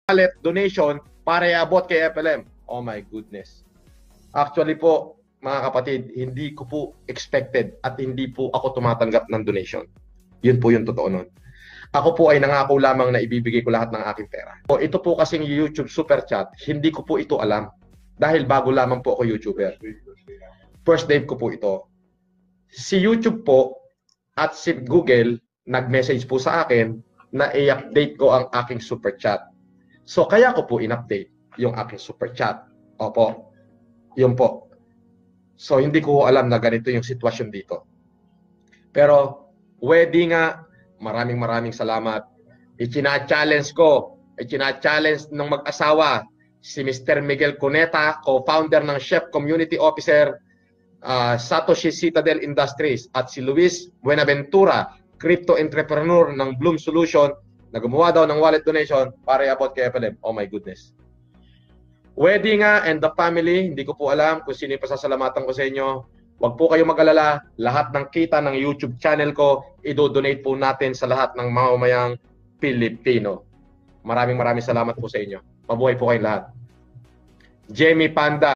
wallet donation para iabot kay FLM. Oh my goodness. Actually po, mga kapatid, hindi ko po expected at hindi po ako tumatanggap ng donation. Yun po yung totoo nun. Ako po ay nangako lamang na ibibigay ko lahat ng aking pera. So, ito po kasing YouTube Super Chat, hindi ko po ito alam. Dahil bago lamang po ako YouTuber. First day ko po ito. Si YouTube po at si Google nag-message po sa akin na i-update ko ang aking Super Chat. So kaya ko po in-update yung aking Super Chat. Opo. Yun po. So hindi ko alam na ganito yung sitwasyon dito. Pero wedding nga, maraming salamat. Ichina-challenge ko, ichina-challenge ng mag-asawa si Mr. Miguel Cuneta, co-founder ng Chef Community Officer Satoshi Citadel Industries, at si Luis Buenaventura, crypto entrepreneur ng Bloom Solution, na gumawa daw ng wallet donation para i-abot kay FLM. Oh my goodness. Wedding nga and the family, hindi ko po alam kung sino yung pasasalamatan ko sa inyo. Huwag po kayo mag-alala, lahat ng kita ng YouTube channel ko, i-donate po natin sa lahat ng mamamayang Pilipino. Maraming salamat po sa inyo. Mabuhay po kayong lahat. Jamie Panda.